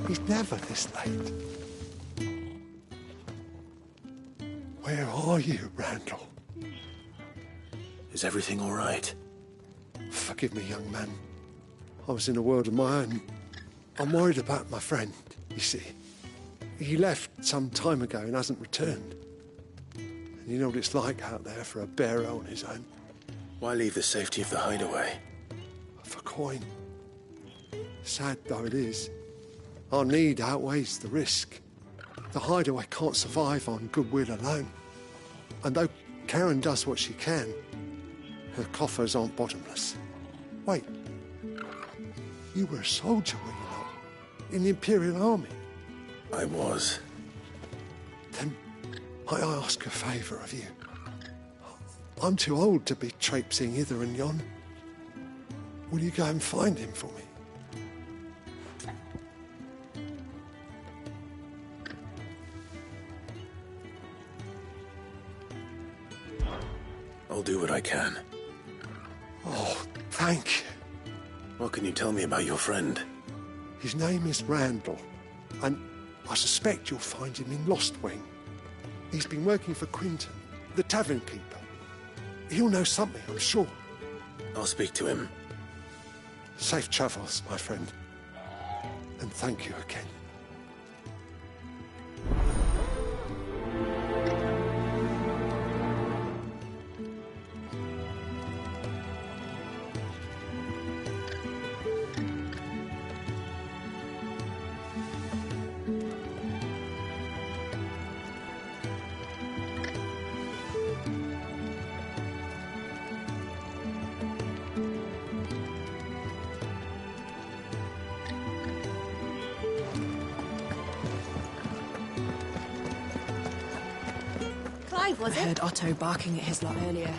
He's never this late. Where are you, Randall? Is everything all right? Forgive me, young man. I was in a world of my own. I'm worried about my friend, you see. He left some time ago and hasn't returned. And you know what it's like out there for a bearer on his own. Why leave the safety of the hideaway? For coin. Sad though it is, our need outweighs the risk. The hideaway can't survive on goodwill alone. And though Karen does what she can, her coffers aren't bottomless. Wait, you were a soldier, were you not? In the Imperial Army? I was. Then I ask a favour of you. I'm too old to be traipsing hither and yon. Will you go and find him for me? I'll do what I can. Oh, thank you. What can you tell me about your friend? His name is Randall, and I suspect you'll find him in Lost Wing. He's been working for Quinton, the tavern keeper. He'll know something, I'm sure. I'll speak to him. Safe travels, my friend. And thank you again. Was it? I heard Otto barking at his lot earlier.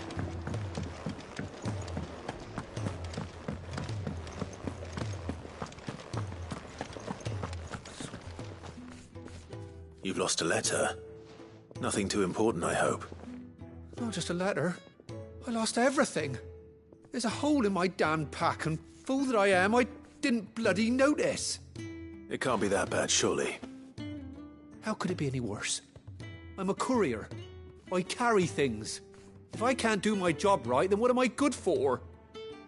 You've lost a letter. Nothing too important, I hope. Not just a letter. I lost everything. There's a hole in my damned pack, and fool that I am, I didn't bloody notice. It can't be that bad, surely. How could it be any worse? I'm a courier. I carry things. If I can't do my job right, then what am I good for?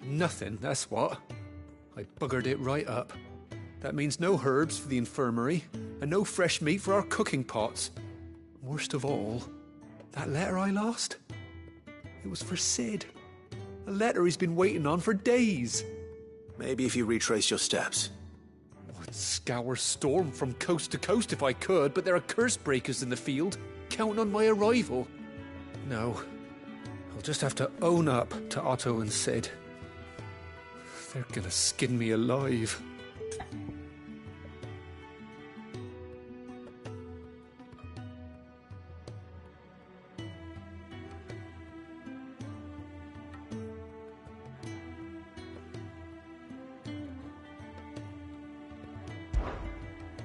Nothing, that's what. I buggered it right up. That means no herbs for the infirmary, and no fresh meat for our cooking pots. Worst of all, that letter I lost? It was for Sid. A letter he's been waiting on for days. Maybe if you retrace your steps. I'd scour Storm from coast to coast if I could, but there are curse breakers in the field, counting on my arrival. No, I'll just have to own up to Otto and Sid. They're gonna skin me alive.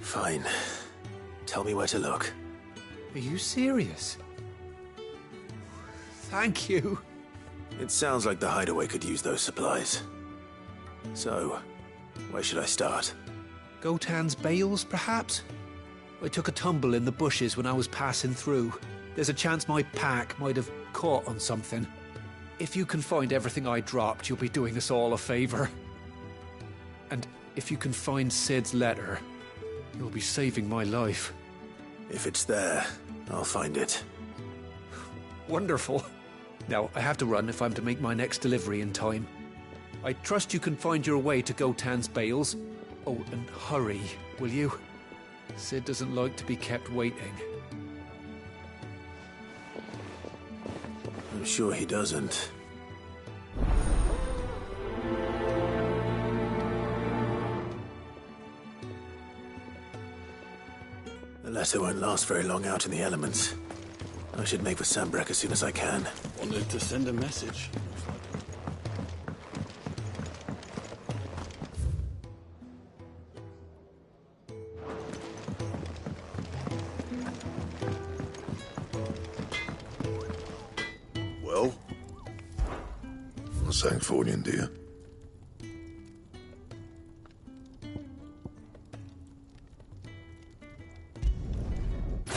Fine. Tell me where to look. Are you serious? Thank you. It sounds like the hideaway could use those supplies. So, where should I start? Gotan's bales, perhaps? I took a tumble in the bushes when I was passing through. There's a chance my pack might have caught on something. If you can find everything I dropped, you'll be doing us all a favor. And if you can find Sid's letter, you'll be saving my life. If it's there, I'll find it. Wonderful. Now, I have to run if I'm to make my next delivery in time. I trust you can find your way to Gotan's bales. Oh, and hurry, will you? Sid doesn't like to be kept waiting. I'm sure he doesn't. The letter won't last very long out in the elements. I should make for Sambrek as soon as I can. Wanted to send a message. Well? Sanctfordian, dear.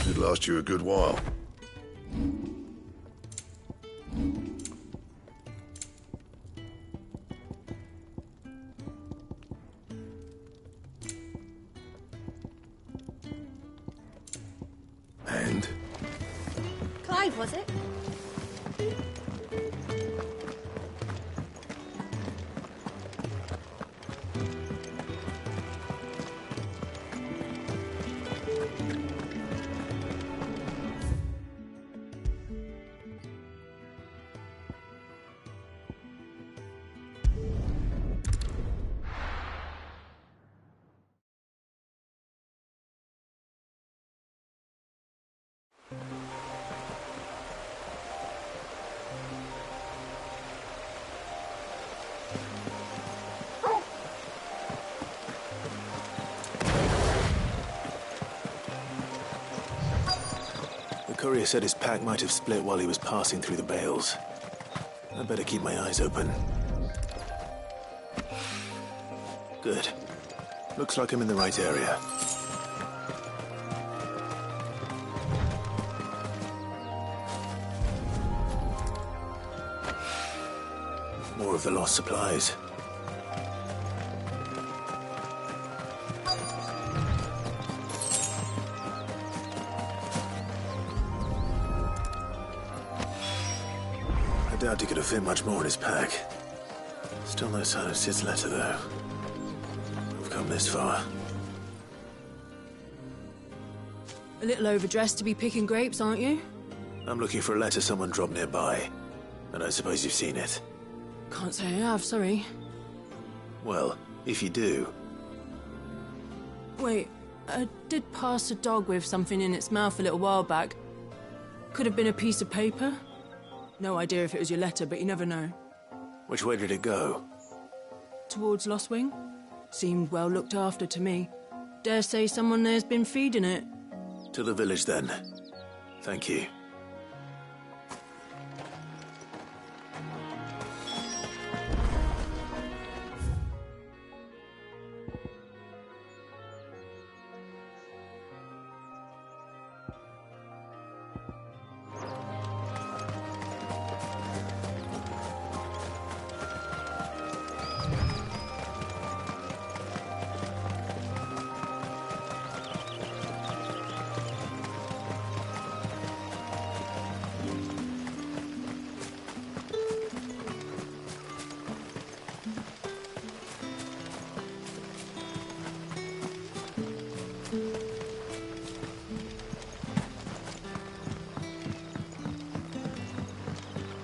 Should last you a good while. And? Clive, was it? The courier said his pack might have split while he was passing through the bales. I'd better keep my eyes open. Good. Looks like I'm in the right area. More of the lost supplies. I doubt he could have fit much more in his pack. Still no sign of Sid's letter, though. We've come this far. A little overdressed to be picking grapes, aren't you? I'm looking for a letter someone dropped nearby. And I suppose you've seen it. Can't say I have, sorry. Well, if you do... Wait, I did pass a dog with something in its mouth a little while back. Could have been a piece of paper. No idea if it was your letter, but you never know. Which way did it go? Towards Lost Wing? Seemed well looked after to me. Dare say someone there's been feeding it. To the village, then. Thank you.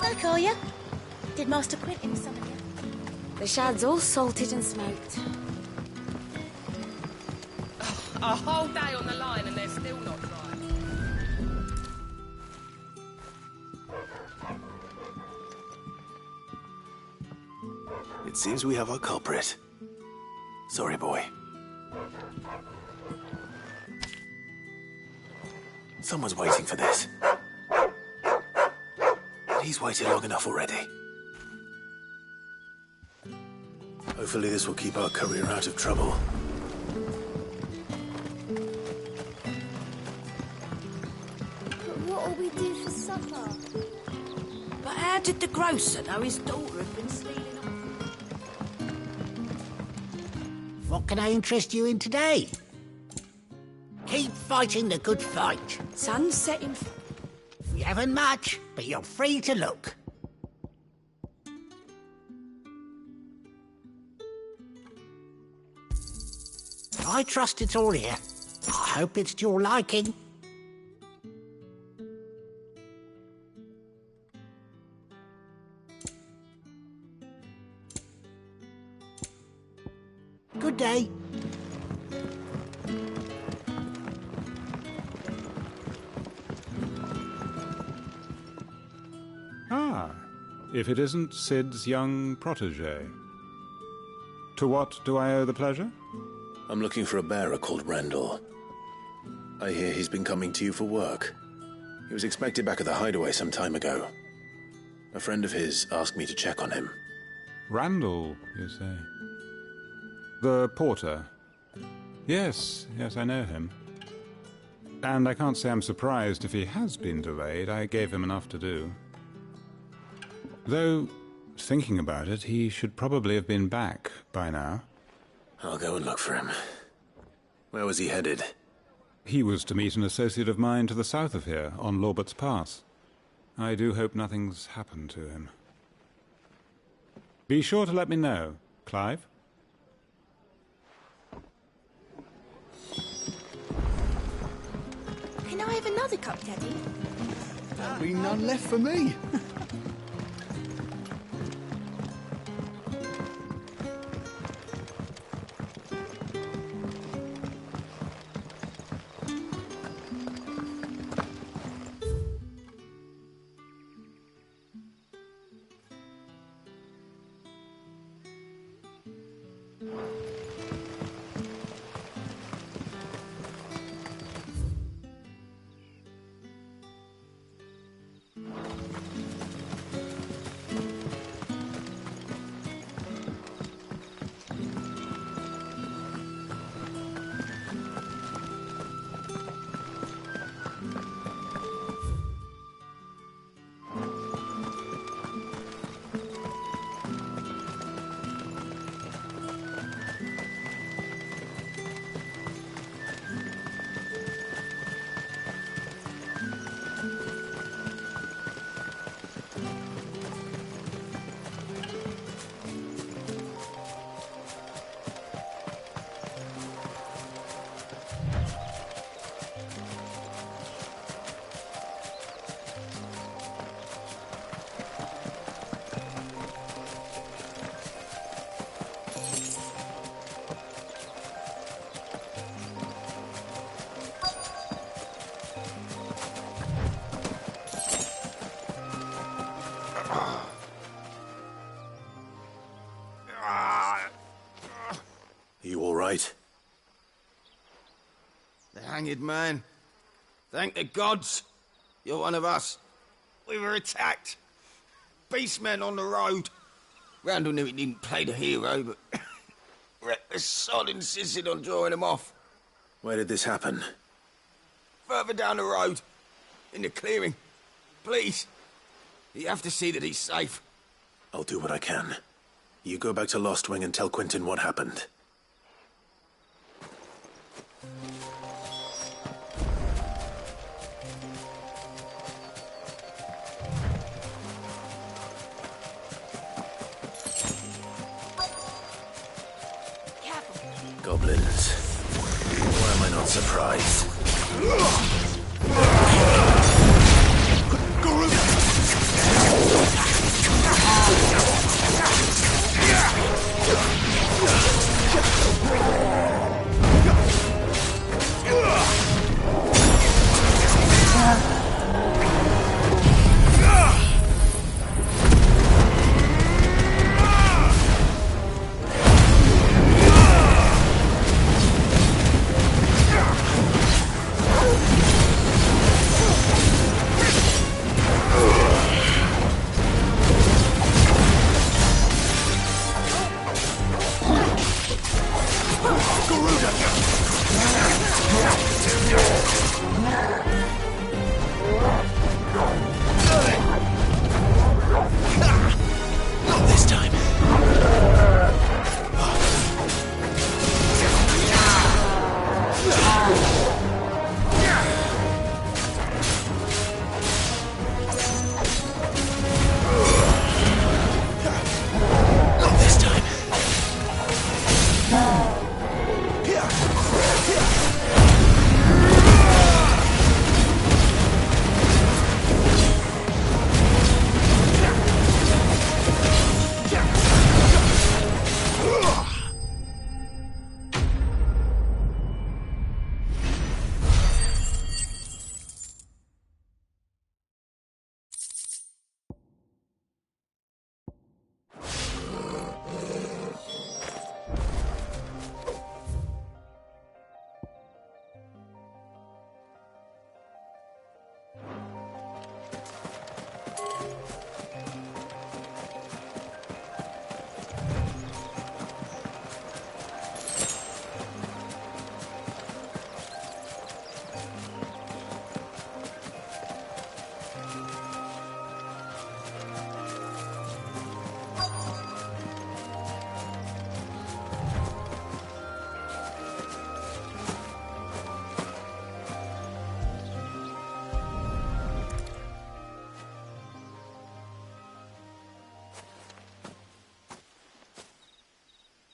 I'll call you. Did Master Quentin summon you? The shad's all salted and smoked. A whole day on the line and they're still not dry. It seems we have our culprit. Sorry, boy. Someone's waiting for this. He's waited long enough already. Hopefully this will keep our courier out of trouble. But what'll we do for supper? But how did the grocer know his daughter had been stealing off? What can I interest you in today? Keep fighting the good fight. Sun's setting. We haven't much, but you're free to look. I trust it's all here. I hope it's to your liking. Good day. Ah, if it isn't Sid's young protege. To what do I owe the pleasure? I'm looking for a bearer called Randall. I hear he's been coming to you for work. He was expected back at the hideaway some time ago. A friend of his asked me to check on him. Randall, you say? The porter? Yes, I know him. And I can't say I'm surprised if he has been delayed. I gave him enough to do. Though, thinking about it, he should probably have been back by now. I'll go and look for him. Where was he headed? He was to meet an associate of mine to the south of here, on Lorbert's Pass. I do hope nothing's happened to him. Be sure to let me know, Clive. Can I have another cup, Daddy? There'll be none left for me. You all right? The hanged man. Thank the gods. You're one of us. We were attacked. Beastmen on the road. Randall knew he didn't play the hero, but reckless sod insisted on drawing him off. Where did this happen? Further down the road. In the clearing. Please. You have to see that he's safe. I'll do what I can. You go back to Lost Wing and tell Quentin what happened. Goblins. Why am I not surprised?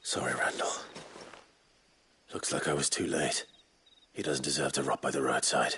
Sorry, Randall. Looks like I was too late. He doesn't deserve to rot by the roadside.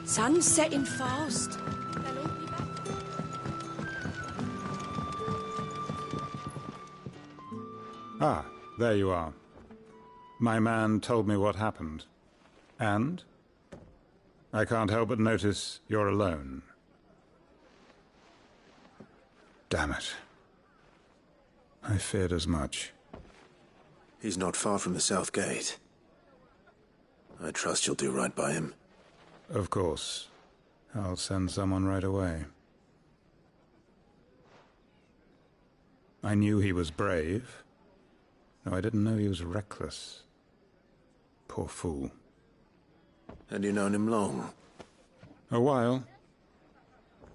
Sun's setting fast. Ah, there you are. My man told me what happened. And? I can't help but notice you're alone. Damn it. I feared as much. He's not far from the South Gate. I trust you'll do right by him. Of course. I'll send someone right away. I knew he was brave. No, I didn't know he was reckless. Poor fool. Had you known him long? A while.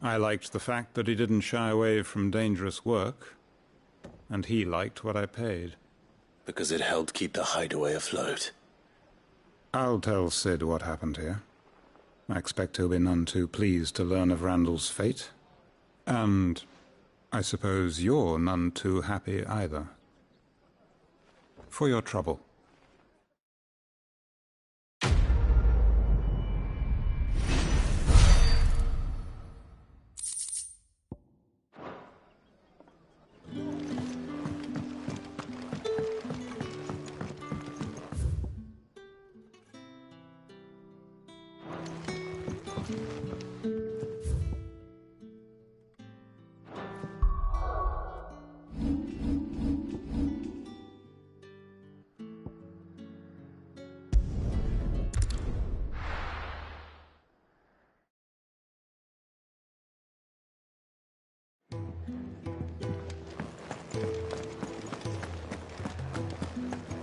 I liked the fact that he didn't shy away from dangerous work, and he liked what I paid. Because it helped keep the hideaway afloat. I'll tell Sid what happened here. I expect he'll be none too pleased to learn of Randall's fate. And I suppose you're none too happy either. For your trouble.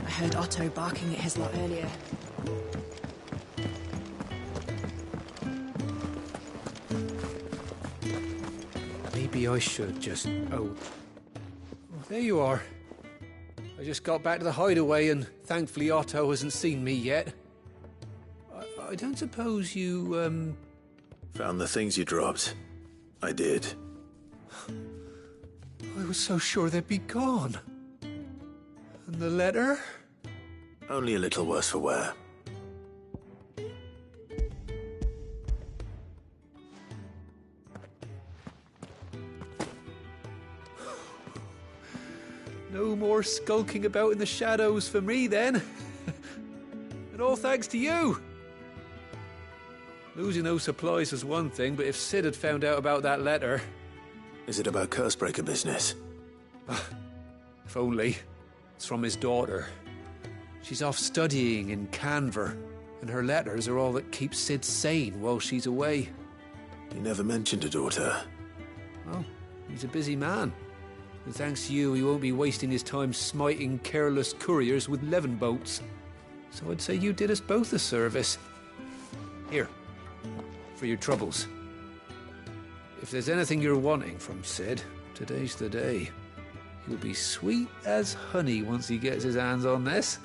I heard Otto barking at his lot earlier. Maybe I should just... Oh, there you are. I just got back to the hideaway and thankfully Otto hasn't seen me yet. I don't suppose you, Found the things you dropped. I did. I was so sure they'd be gone. And the letter? Only a little worse for wear. No more skulking about in the shadows for me, then. And all thanks to you. Losing those supplies was one thing, but if Sid had found out about that letter... Is it about Cursebreaker business? If only. It's from his daughter. She's off studying in Canver, and her letters are all that keeps Sid sane while she's away. He never mentioned a daughter. Well, he's a busy man. And thanks to you, he won't be wasting his time smiting careless couriers with levin boats. So I'd say you did us both a service. Here, for your troubles. If there's anything you're wanting from Sid, today's the day. He'll be sweet as honey once he gets his hands on this.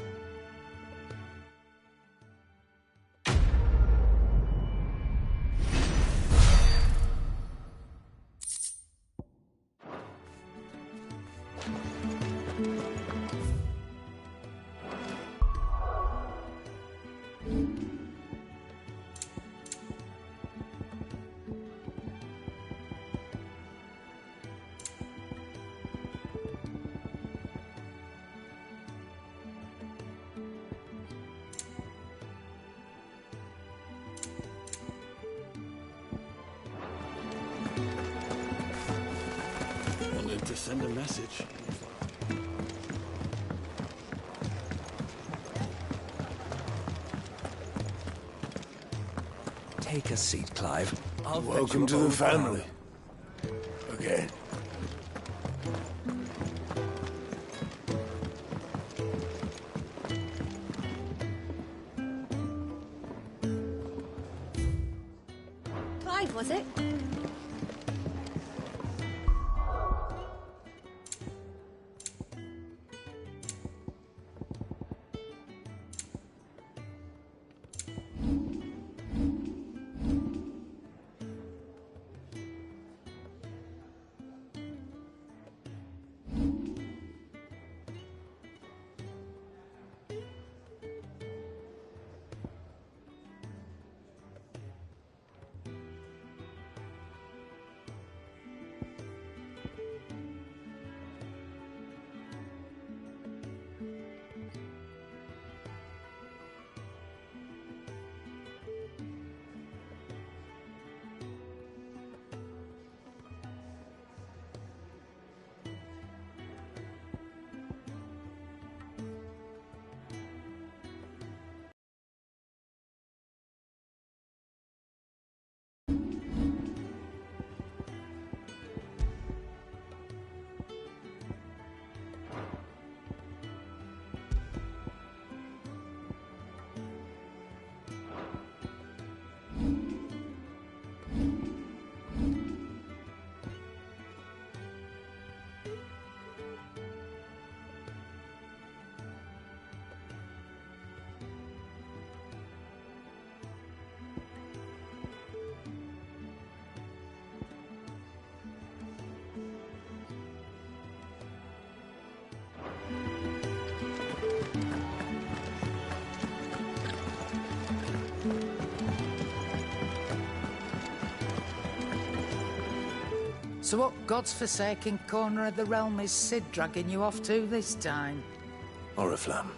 Wanted to send a message. Take a seat, Clive. Welcome to the family. Again. Clive, was it? So what God's forsaken corner of the realm is Sid dragging you off to this time? Oriflamme.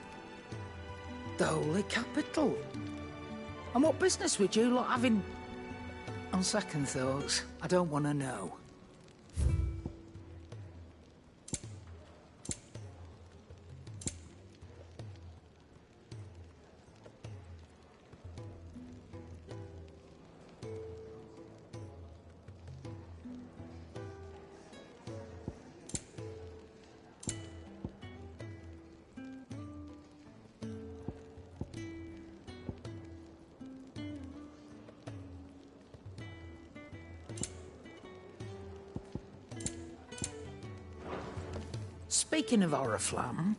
The Holy Capital. And what business would you lot having? On second thoughts, I don't want to know. Speaking of Oriflamme,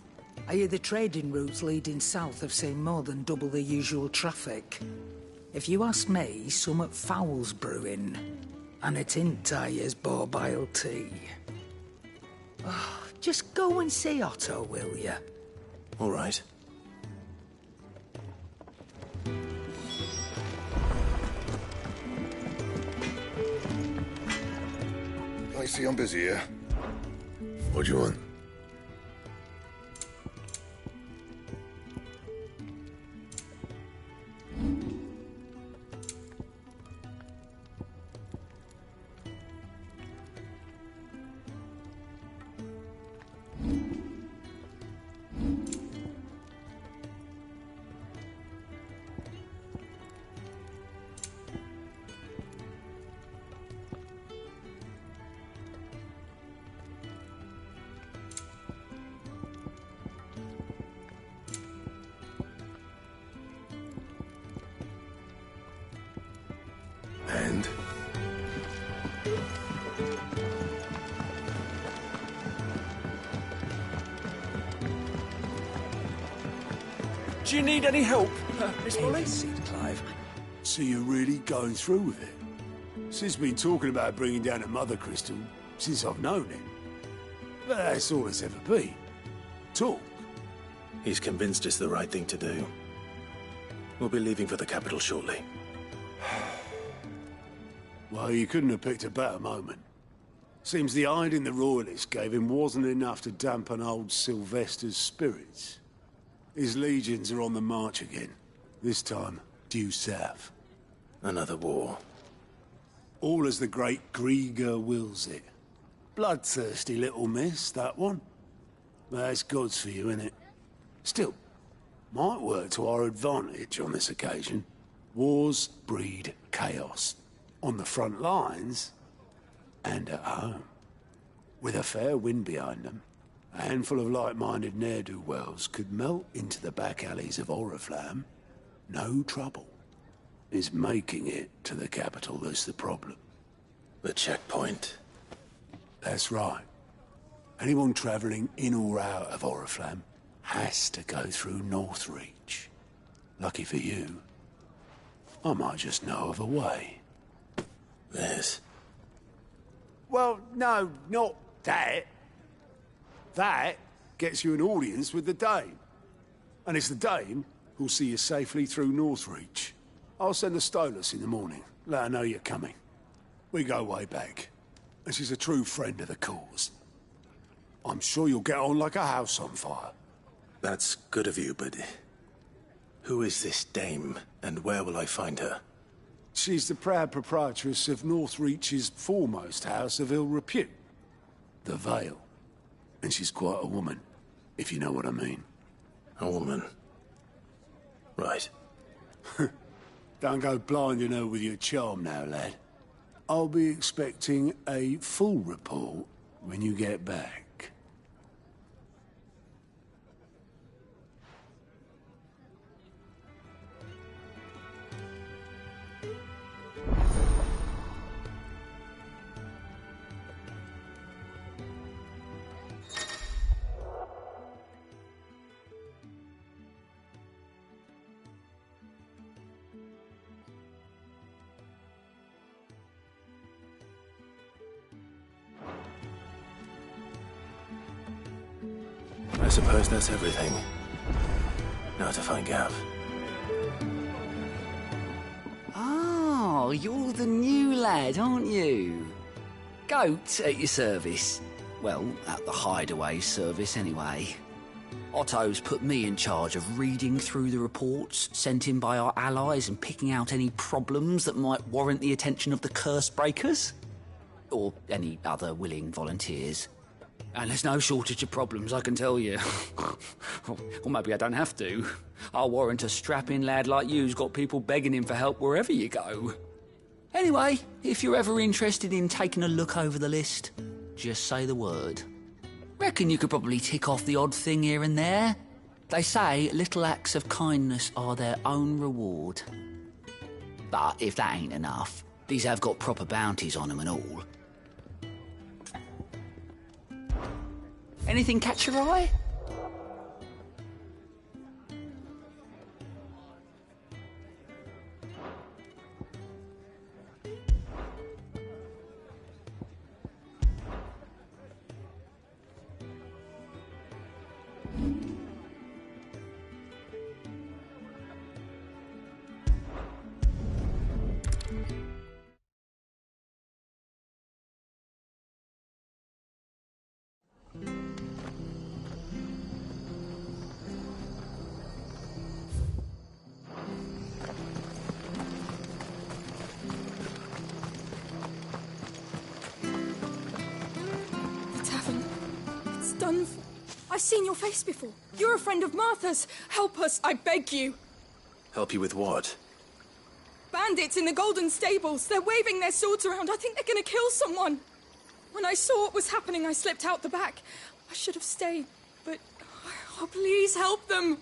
I hear the trading routes leading south have seen more than double the usual traffic. If you ask me, somewhat foul's brewing. And it ain't Tyre's borbile tea. Oh, just go and see Otto, will you? All right. I see I'm busy here. What do you want? And? Do you need any help, Miss Molly? Clive. So you're really going through with it? Sid's been talking about bringing down a mother crystal since I've known him. But that's all it's ever been. Talk. He's convinced it's the right thing to do. We'll be leaving for the capital shortly. Well, you couldn't have picked a better moment. Seems the hiding the royalists gave him wasn't enough to dampen old Sylvester's spirits. His legions are on the march again. This time, due south. Another war. All as the great Grieger wills it. Bloodthirsty little miss, that one. But that's God's for you, innit? Still, might work to our advantage on this occasion. Wars breed chaos. On the front lines, and at home. With a fair wind behind them, a handful of like-minded ne'er-do-wells could melt into the back alleys of Oriflamme. No trouble. It's making it to the capital that's the problem. The checkpoint. That's right. Anyone travelling in or out of Oriflamme has to go through Northreach. Lucky for you, I might just know of a way. This? Well, no, not that. That gets you an audience with the Dame. And it's the Dame who'll see you safely through Northreach. I'll send the Stolas in the morning. Let her know you're coming. We go way back. And she's a true friend of the cause. I'm sure you'll get on like a house on fire. That's good of you, but... who is this Dame, and where will I find her? She's the proud proprietress of Northreach's foremost house of ill repute. The Vale. And she's quite a woman, if you know what I mean. A woman? Right. Don't go blinding her with your charm now, lad. I'll be expecting a full report when you get back. I suppose that's everything. Now to find Gav. Oh, you're the new lad, aren't you? Goat at your service. Well, at the hideaway service, anyway. Otto's put me in charge of reading through the reports sent in by our allies and picking out any problems that might warrant the attention of the curse breakers. Or any other willing volunteers. And there's no shortage of problems, I can tell you. Or maybe I don't have to. I'll warrant a strapping lad like you's got people begging him for help wherever you go. Anyway, if you're ever interested in taking a look over the list, just say the word. Reckon you could probably tick off the odd thing here and there. They say little acts of kindness are their own reward. But if that ain't enough, these have got proper bounties on them and all. Anything catch your eye? I've seen your face before. You're a friend of Martha's. Help us, I beg you. Help you with what? Bandits in the Golden Stables. They're waving their swords around. I think they're going to kill someone. When I saw what was happening, I slipped out the back. I should have stayed, but... oh, please help them.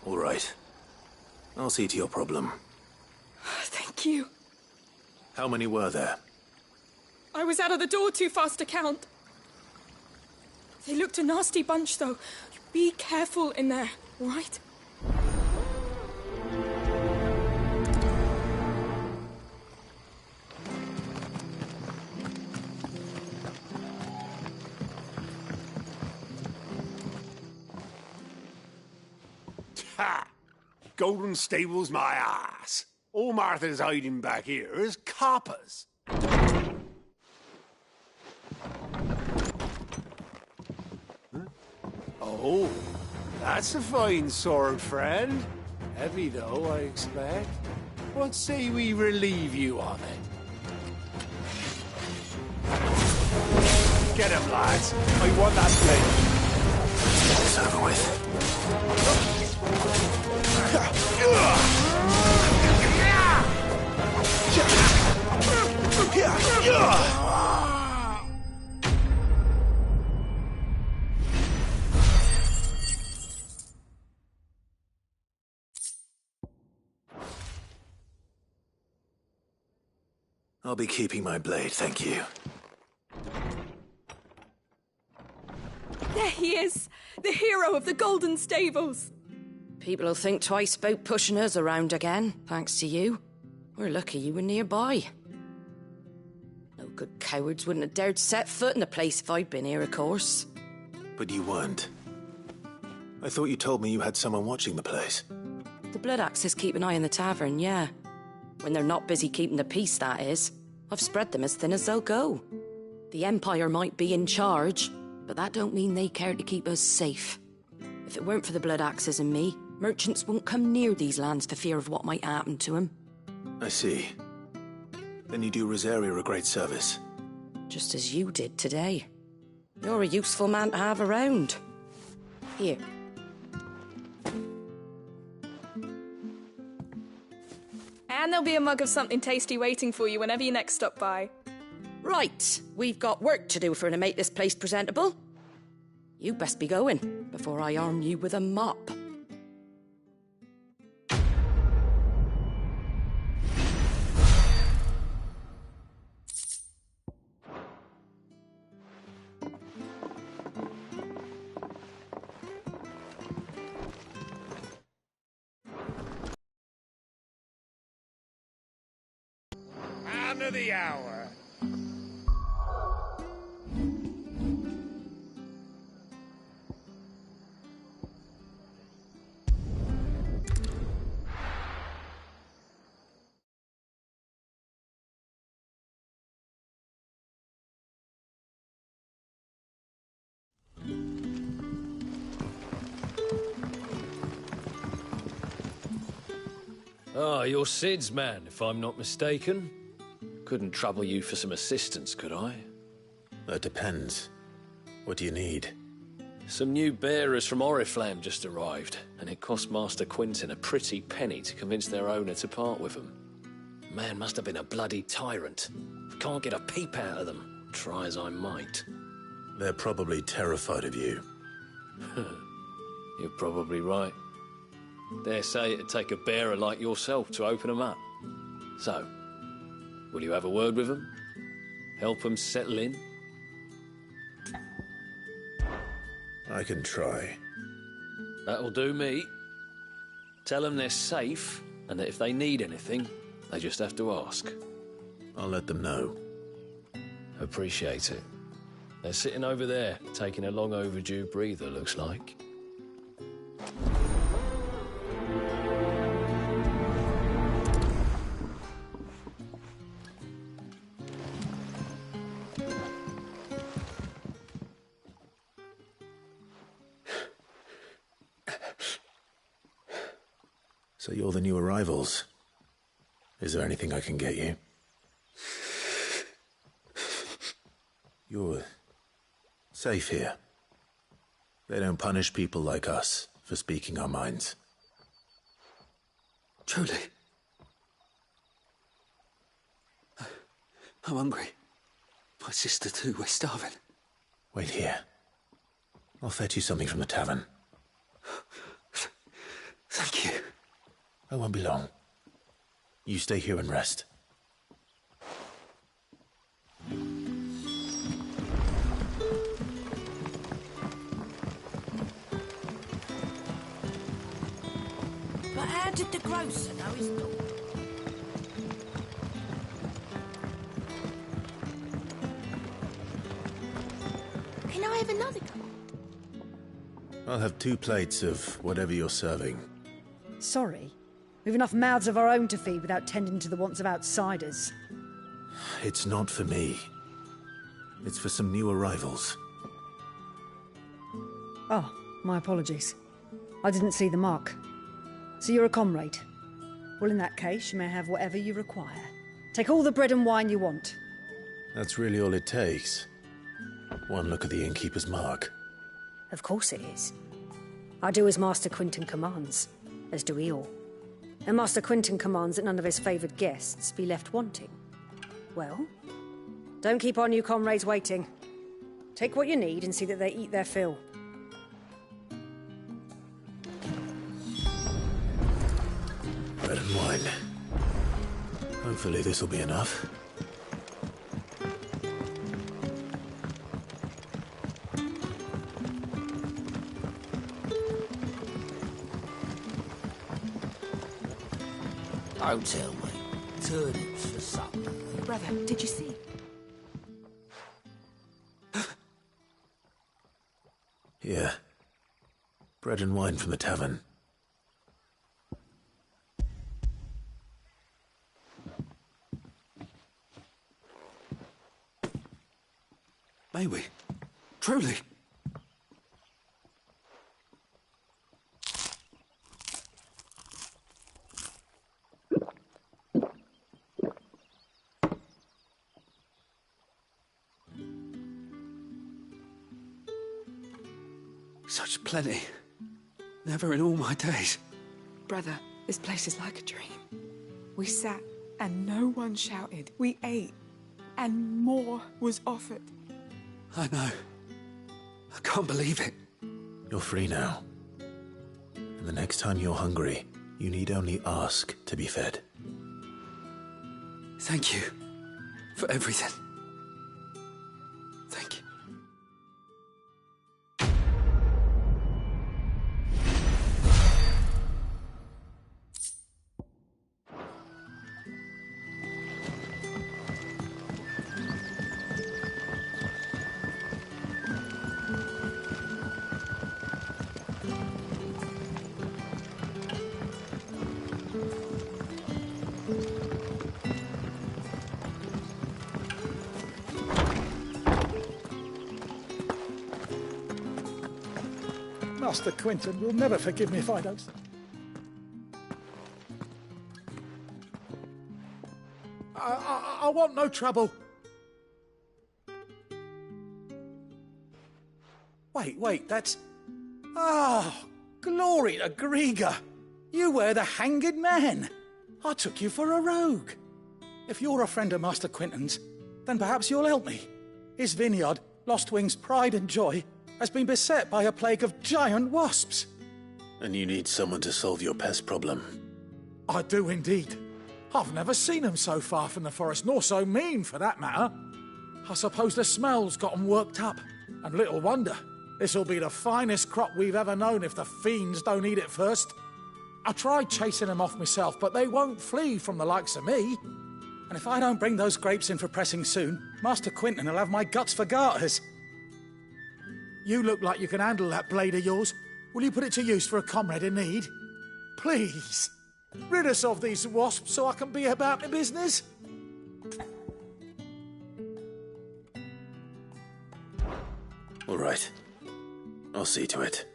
All right. I'll see to your problem. Thank you. How many were there? I was out of the door too fast to count. They looked a nasty bunch, though. Be careful in there, all right? Ha! Golden Stable's my ass. All Martha's hiding back here is coppers. Huh? Oh, that's a fine sword, friend. Heavy, though, I expect. What say we relieve you of it? Get him, lads. I want that blade. It's over with. I'll be keeping my blade, thank you. There he is, the hero of the Golden Stables. People will think twice about pushing us around again, thanks to you. We're lucky you were nearby. No good cowards wouldn't have dared set foot in the place if I'd been here, of course. But you weren't. I thought you told me you had someone watching the place. The Blood Axes keep an eye on the tavern, yeah. When they're not busy keeping the peace, that is. I've spread them as thin as they'll go. The Empire might be in charge, but that don't mean they care to keep us safe. If it weren't for the Blood Axes and me, merchants won't come near these lands for fear of what might happen to them. I see. Then you do Rosaria a great service. Just as you did today. You're a useful man to have around. Here. And there'll be a mug of something tasty waiting for you whenever you next stop by. Right, we've got work to do for to make this place presentable. You best be going, before I arm you with a mop. Man of the hour. Ah, you're Sid's man, if I'm not mistaken. Couldn't trouble you for some assistance, could I? That depends. What do you need? Some new bearers from Oriflamme just arrived, and it cost Master Quintin a pretty penny to convince their owner to part with them. Man must have been a bloody tyrant. Can't get a peep out of them, try as I might. They're probably terrified of you. You're probably right. Dare say it'd take a bearer like yourself to open them up. So, will you have a word with them? Help them settle in? I can try. That'll do me. Tell them they're safe, and that if they need anything, they just have to ask. I'll let them know. Appreciate it. They're sitting over there, taking a long overdue breather, looks like. So you're the new arrivals. Is there anything I can get you? You're safe here. They don't punish people like us for speaking our minds. Truly. I'm hungry. My sister too, we're starving. Wait here. I'll fetch you something from the tavern. Thank you. I won't be long. You stay here and rest. But how did the grocer know his dog? Can I have another cup? I'll have 2 plates of whatever you're serving. Sorry. We've enough mouths of our own to feed without tending to the wants of outsiders. It's not for me. It's for some new arrivals. Oh, my apologies. I didn't see the mark. So you're a comrade. Well, in that case, you may have whatever you require. Take all the bread and wine you want. That's really all it takes. One look at the innkeeper's mark. Of course it is. I do as Master Quinton commands, as do we all. And Master Quinton commands that none of his favoured guests be left wanting. Well, don't keep our new comrades waiting. Take what you need and see that they eat their fill. Bread and wine. Hopefully this'll be enough. Don't tell me. Turnips for supper. Brother, did you see? Yeah. Bread and wine from the tavern. May we? Truly? Such plenty. Never in all my days. Brother, this place is like a dream. We sat and no one shouted. We ate and more was offered. I know. I can't believe it. You're free now. And the next time you're hungry, you need only ask to be fed. Thank you for everything. Thank you. Master Quinton will never forgive me if I don't. I want no trouble. Wait, that's... Oh, glory to Grieger. You were the hanged man. I took you for a rogue. If you're a friend of Master Quinton's, then perhaps you'll help me. His vineyard, Lostwing's pride and joy, has been beset by a plague of giant wasps. And you need someone to solve your pest problem. I do indeed. I've never seen them so far from the forest, nor so mean, for that matter. I suppose the smell's got 'em worked up. And little wonder. This'll be the finest crop we've ever known if the fiends don't eat it first. I tried chasing them off myself, but they won't flee from the likes of me. And if I don't bring those grapes in for pressing soon, Master Quinton will have my guts for garters. You look like you can handle that blade of yours. Will you put it to use for a comrade in need? Please, rid us of these wasps so I can be about my business. All right. I'll see to it.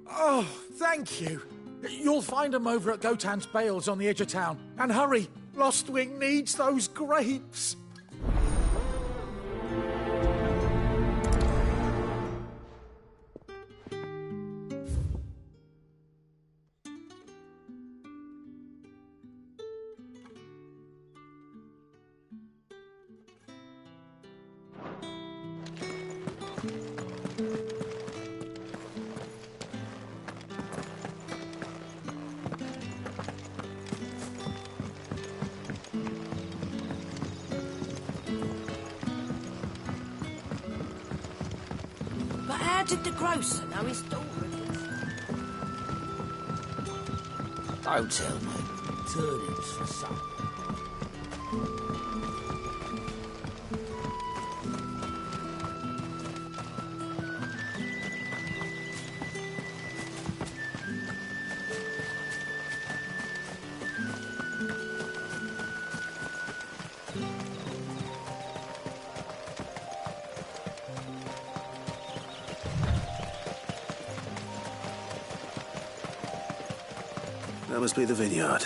Oh, thank you. You'll find them over at Gotan's Bales on the edge of town. And hurry, Lostwing needs those grapes. did the grocer know his daughter? Don't tell me. Turnips for supper. That must be the vineyard.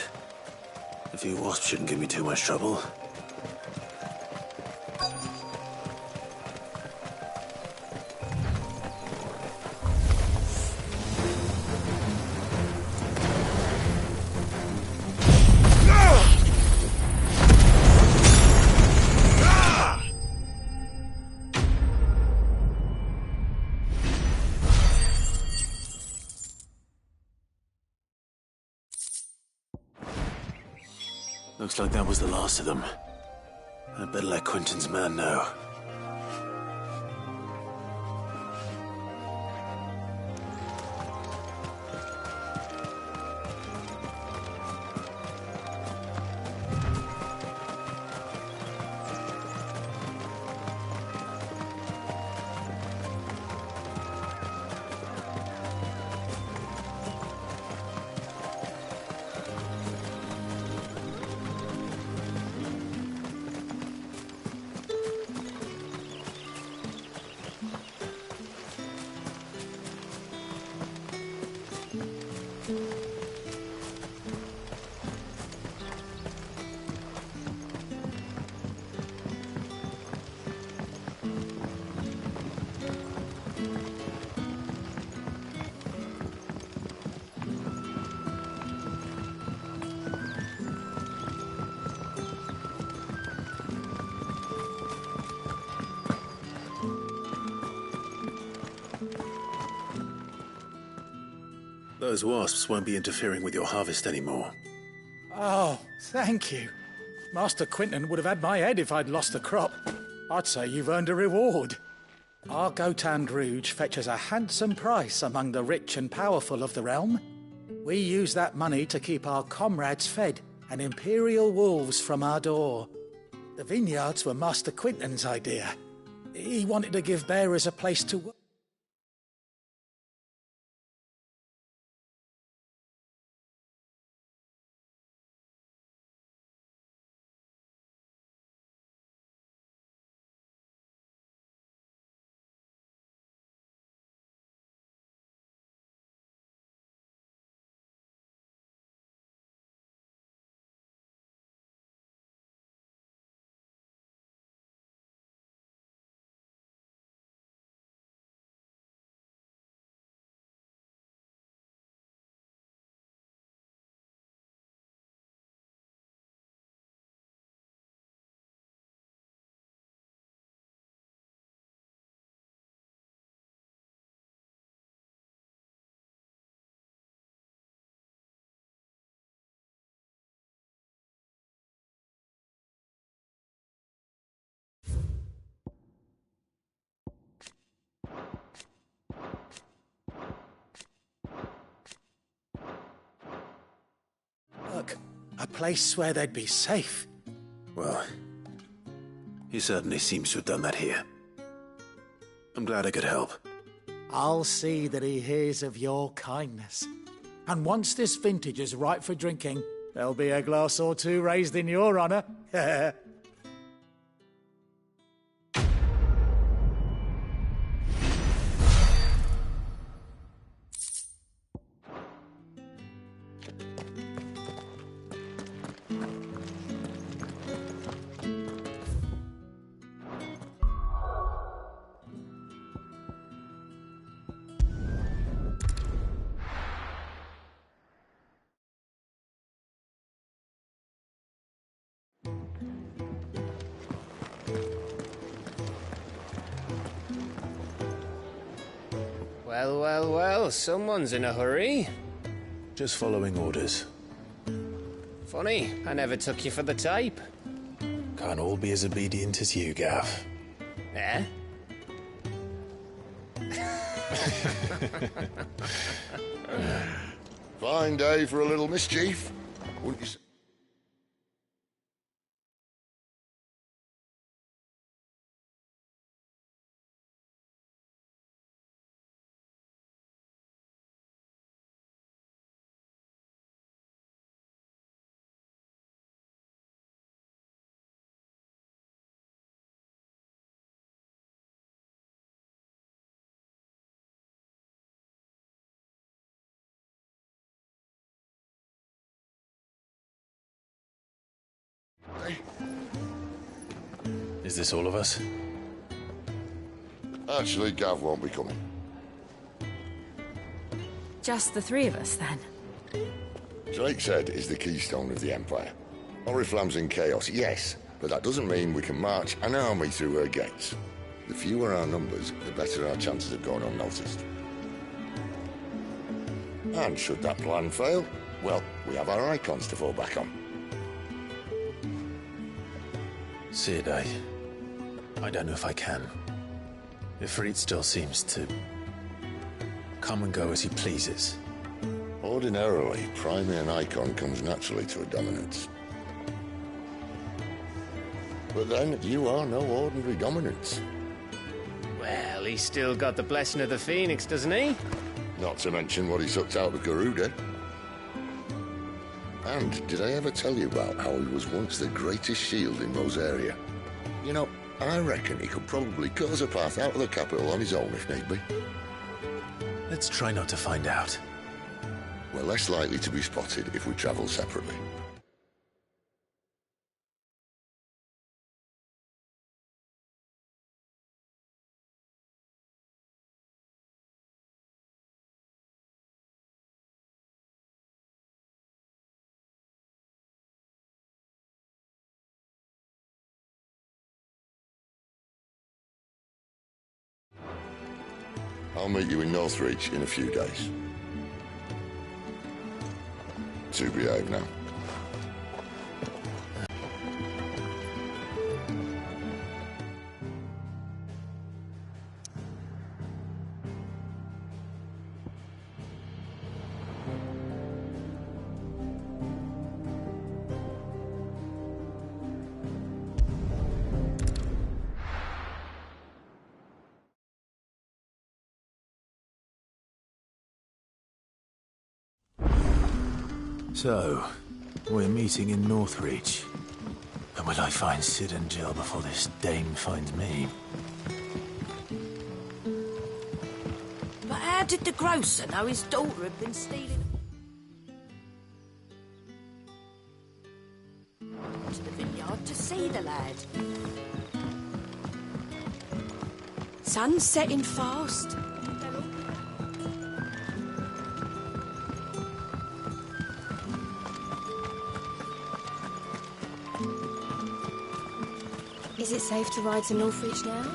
A few wasps shouldn't give me too much trouble. Looks like that was the last of them. I'd better let Quentin's man know. Those wasps won't be interfering with your harvest anymore. Oh, thank you. Master Quentin would have had my head if I'd lost the crop. I'd say you've earned a reward. Our Gotand Rouge fetches a handsome price among the rich and powerful of the realm. We use that money to keep our comrades fed and imperial wolves from our door. The vineyards were Master Quentin's idea. He wanted to give bearers a place to work. A place where they'd be safe. Well, he certainly seems to have done that here. I'm glad I could help. I'll see that he hears of your kindness. And once this vintage is ripe for drinking, there'll be a glass or two raised in your honour. Well, well, well, someone's in a hurry. Just following orders. Funny, I never took you for the type. Can't all be as obedient as you, Gav. Eh? Fine day for a little mischief, wouldn't you say? Is this all of us? Actually, Gav won't be coming. Just the three of us, then? Drake's Head is the keystone of the Empire. Oriflamme's in chaos, yes, but that doesn't mean we can march an army through her gates. The fewer our numbers, the better our chances of going unnoticed. And should that plan fail, well, we have our icons to fall back on. Sid, I don't know if I can. Ifrit still seems to come and go as he pleases. Ordinarily, priming an icon comes naturally to a dominance. But then, you are no ordinary dominance. Well, he's still got the blessing of the Phoenix, doesn't he? Not to mention what he sucked out of Garuda. And did I ever tell you about how he was once the greatest shield in Rosaria? You know, I reckon he could probably cut us a path out of the capital on his own if need be. Let's try not to find out. We're less likely to be spotted if we travel separately. I'll meet you in Northreach in a few days. To behave now. So, we're meeting in Northreach. And will I find Sid and Jill before this dame finds me? But how did the grocer know his daughter had been stealing? To the vineyard to see the lad. Sun's setting fast. Is it safe to ride to Northreach now?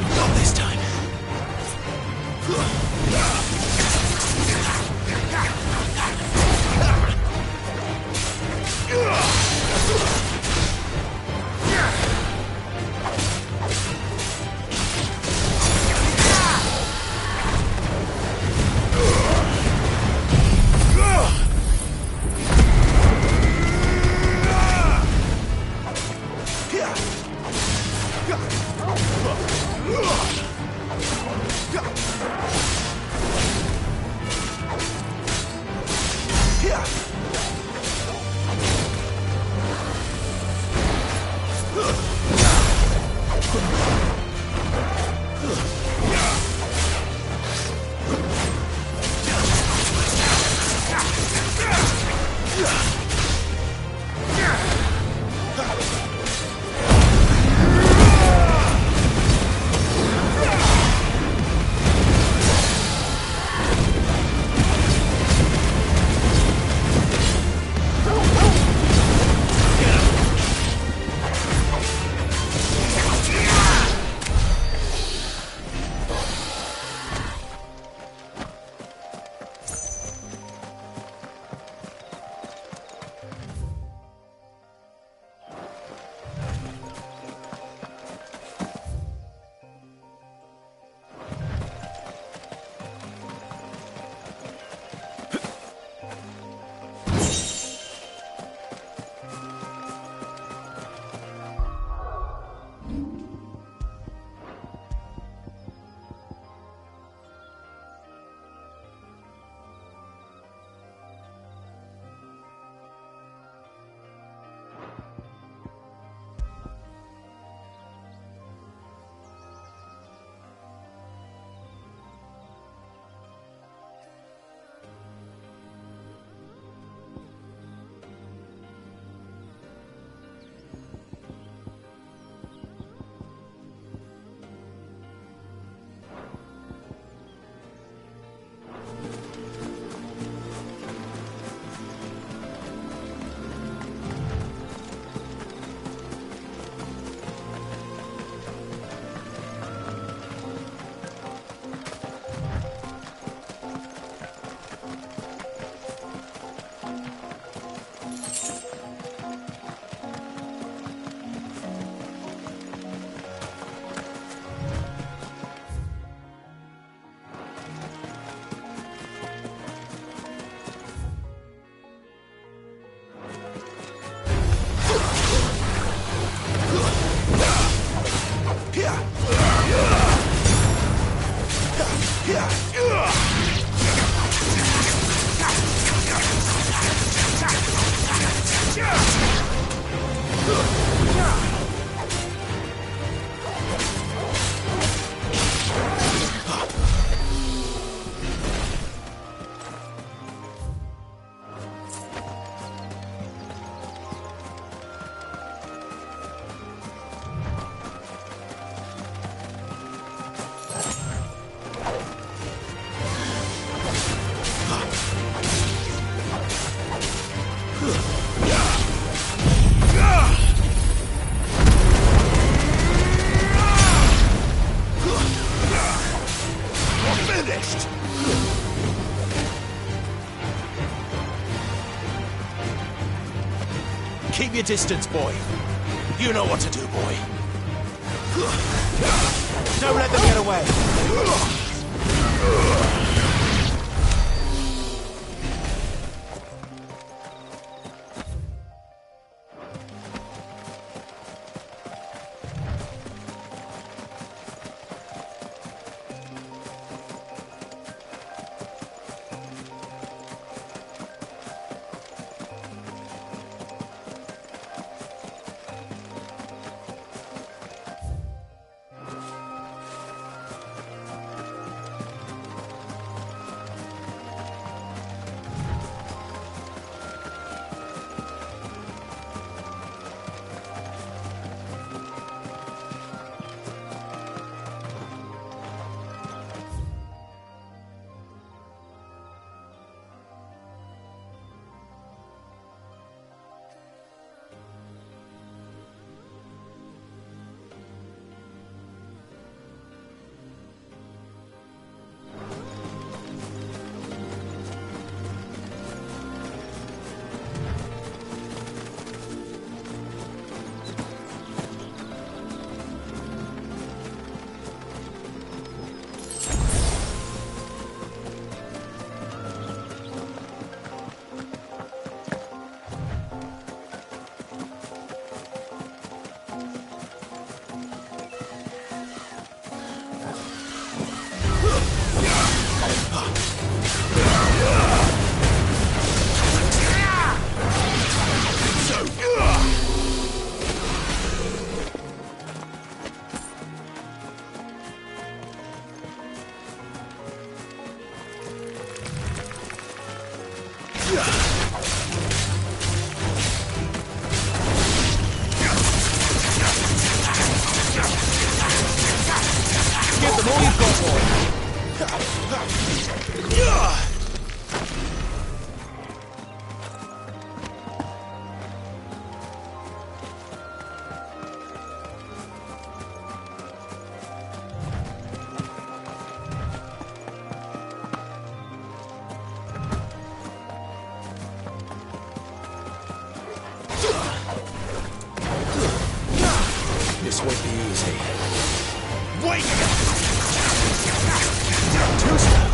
Not this time. Keep your distance, boy. You know what to do, boy. Don't let them get away. This won't be easy. Wait! Too slow.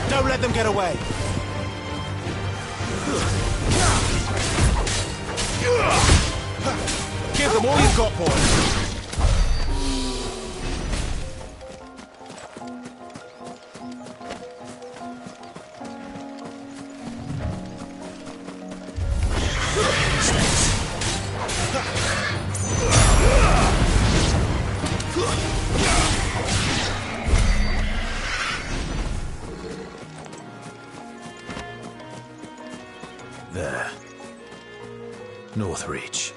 Don't let them get away. Give them all you've got, boys. There. Northreach.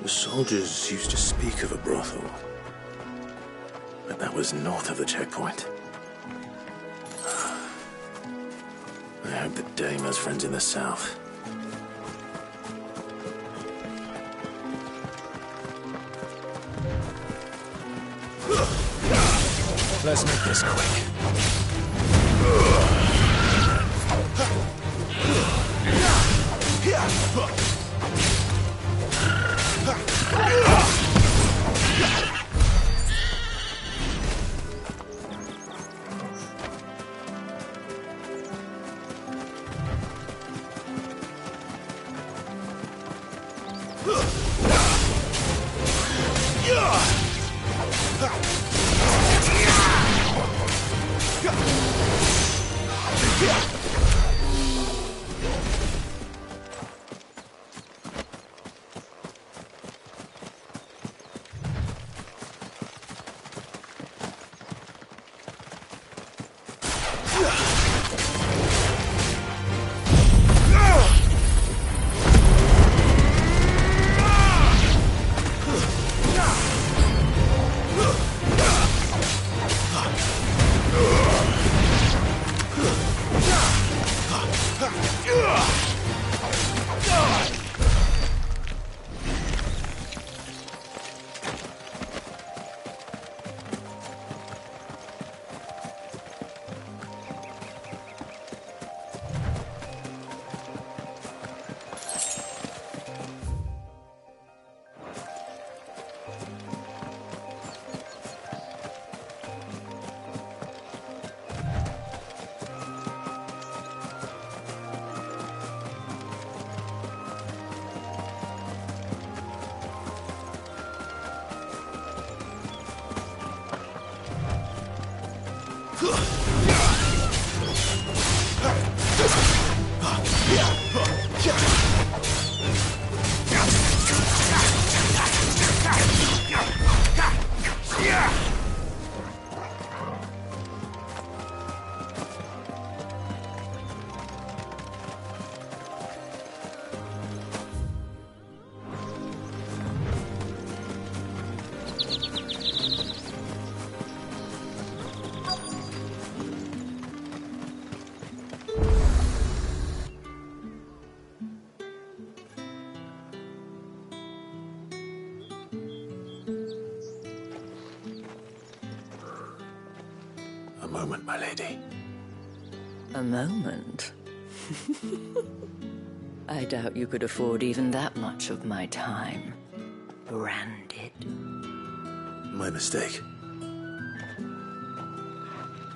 The soldiers used to speak of a brothel, but that was north of the checkpoint. I hope the dame has friends in the south. Let's make this quick. A moment, my lady. A moment? I doubt you could afford even that much of my time. Branded. My mistake.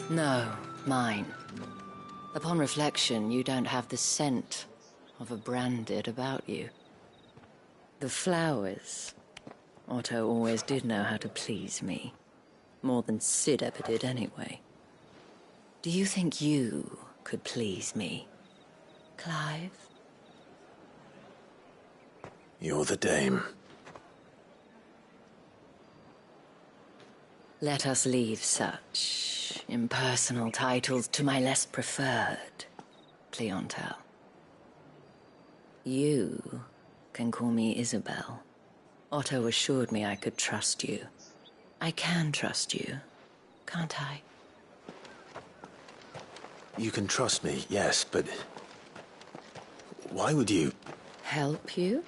No, mine. Upon reflection, you don't have the scent of a branded about you. The flowers. Otto always did know how to please me. More than Sid ever did anyway. Do you think you could please me, Clive? You're the dame. Let us leave such impersonal titles to my less preferred clientele. You can call me Isabel. Otto assured me I could trust you. I can trust you, can't I? You can trust me, yes, but... why would you... Help you?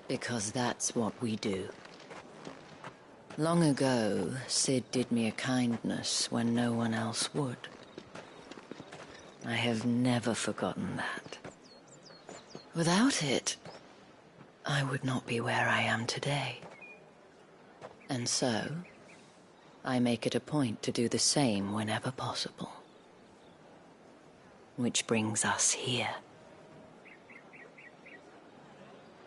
Because that's what we do. Long ago, Sid did me a kindness when no one else would. I have never forgotten that. Without it, I would not be where I am today. And so, I make it a point to do the same whenever possible. Which brings us here.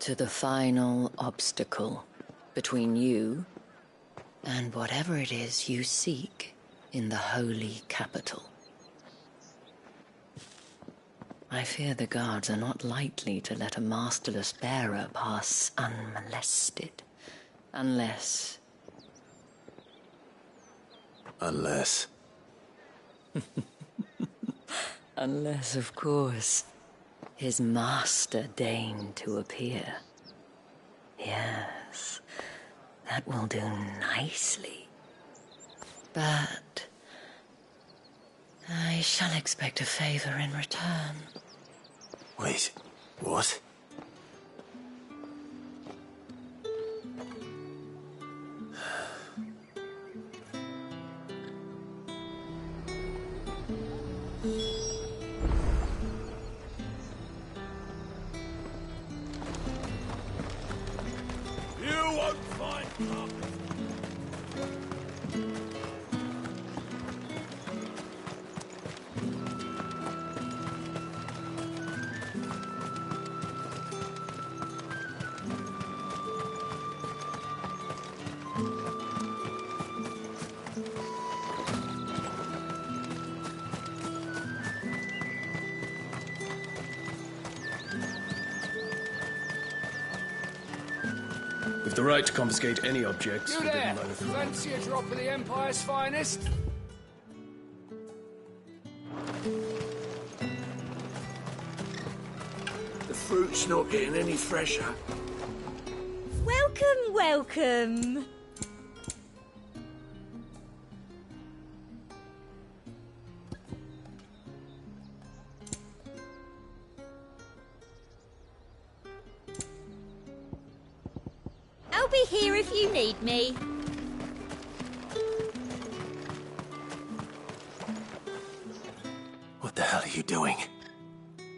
To the final obstacle between you and whatever it is you seek in the holy capital. I fear the guards are not likely to let a masterless bearer pass unmolested, unless... Unless... Unless, of course, his master deigned to appear. Yes, that will do nicely. But I shall expect a favor in return. Wait, what? You won't find love. With the right to confiscate any objects You forbidden there! by the throne. Fancy a drop of the Empire's finest? The fruit's not getting any fresher. Welcome, welcome. I'll be here if you need me. What the hell are you doing?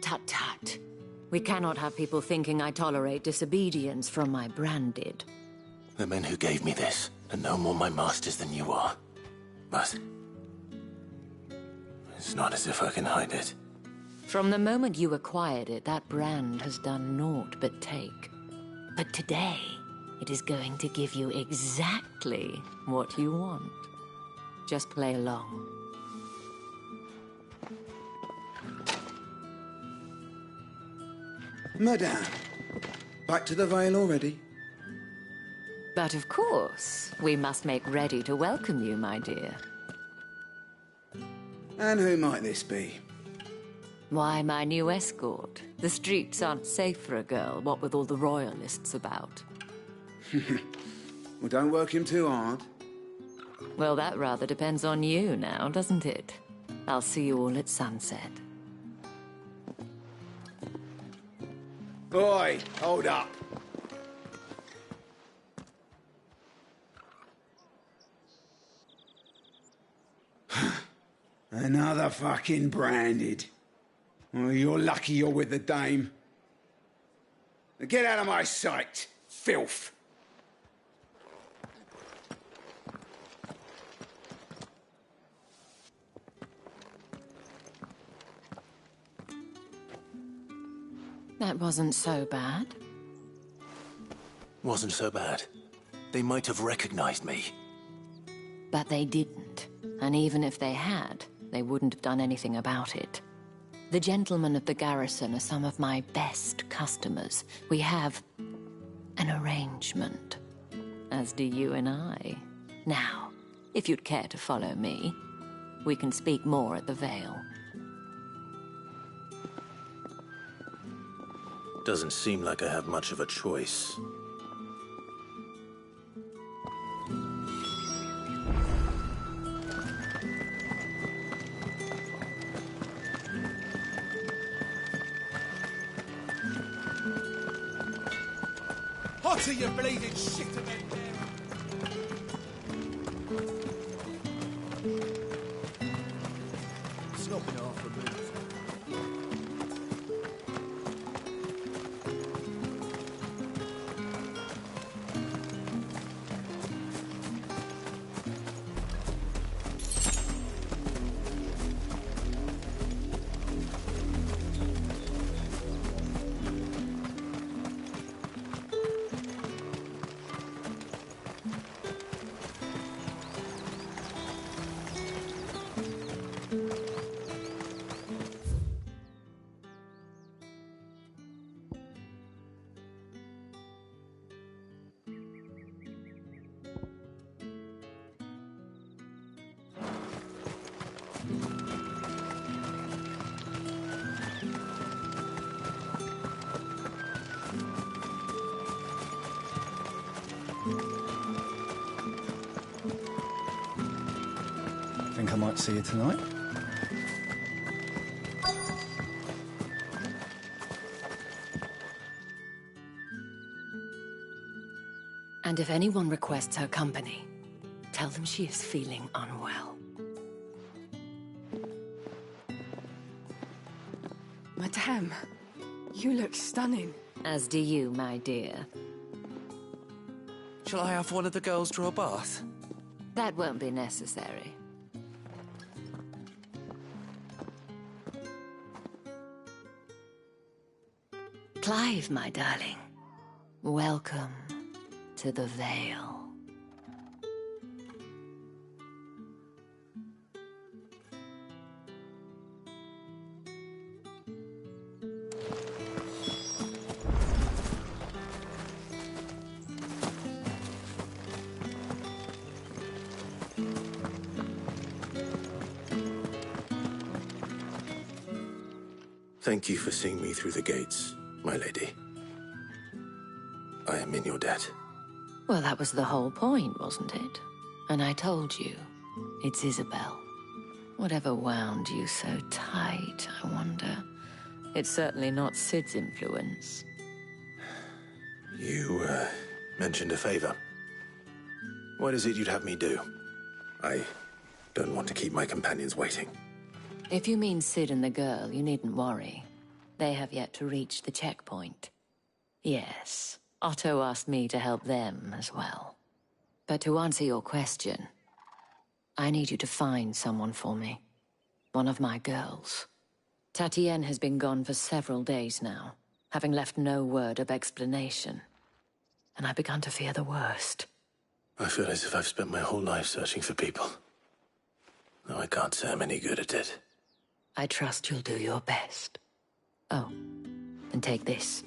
Tut tut. We cannot have people thinking I tolerate disobedience from my branded. The men who gave me this are no more my masters than you are. But... it's not as if I can hide it. From the moment you acquired it, that brand has done naught but take. But today, it is going to give you exactly what you want. Just play along. Madame, back to the Vale already? But of course, we must make ready to welcome you, my dear. And who might this be? Why, my new escort. The streets aren't safe for a girl, what with all the royalists about. Well, don't work him too hard. Well, that rather depends on you now, doesn't it? I'll see you all at sunset. Boy, hold up. Another fucking branded. Well, you're lucky you're with the dame. Now get out of my sight, filth. That wasn't so bad. Wasn't so bad. They might have recognized me. But they didn't. And even if they had, they wouldn't have done anything about it. The gentlemen of the garrison are some of my best customers. We have an arrangement, as do you and I. Now, if you'd care to follow me, we can speak more at the Vale. Doesn't seem like I have much of a choice. What are you bleeding shit of it? It's not been half a minute. Think I might see you tonight? And if anyone requests her company, tell them she is feeling unwell. Madame, you look stunning. As do you, my dear. Shall I have one of the girls draw a bath? That won't be necessary. Clive, my darling. Welcome to the Vale. Thank you for seeing me through the gates, my lady. I am in your debt. Well, that was the whole point, wasn't it? And I told you, it's Isabel. Whatever wound you so tight, I wonder. It's certainly not Sid's influence. You, mentioned a favor. What is it you'd have me do? I don't want to keep my companions waiting. If you mean Sid and the girl, you needn't worry. They have yet to reach the checkpoint. Yes, Otto asked me to help them as well. But to answer your question, I need you to find someone for me. One of my girls. Tatienne has been gone for several days now, having left no word of explanation. And I've begun to fear the worst. I feel as if I've spent my whole life searching for people. Though I can't say I'm any good at it. I trust you'll do your best. Oh, and take this.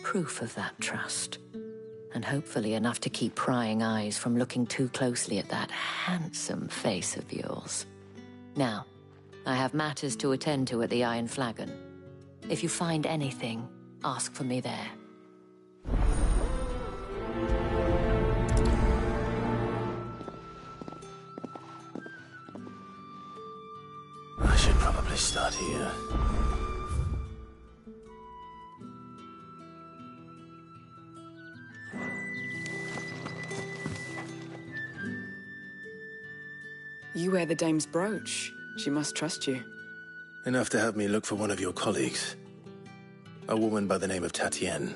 Proof of that trust. And hopefully enough to keep prying eyes from looking too closely at that handsome face of yours. Now, I have matters to attend to at the Iron Flagon. If you find anything, ask for me there. I should probably start here. You wear the dame's brooch. She must trust you. Enough to have me look for one of your colleagues. A woman by the name of Tatienne.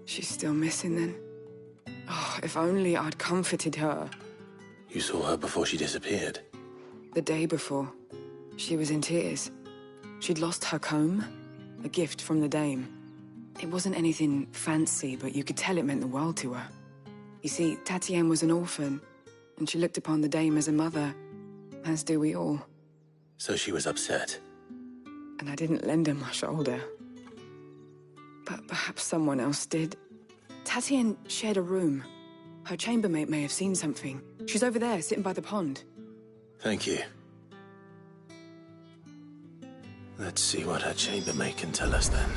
She's still missing then. Oh, if only I'd comforted her. You saw her before she disappeared. The day before. She was in tears. She'd lost her comb, a gift from the dame. It wasn't anything fancy, but you could tell it meant the world to her. You see, Tatienne was an orphan, and she looked upon the dame as a mother, as do we all. So she was upset. And I didn't lend her my shoulder. But perhaps someone else did. Tatian shared a room. Her chambermaid may have seen something. She's over there, sitting by the pond. Thank you. Let's see what her chambermaid can tell us then.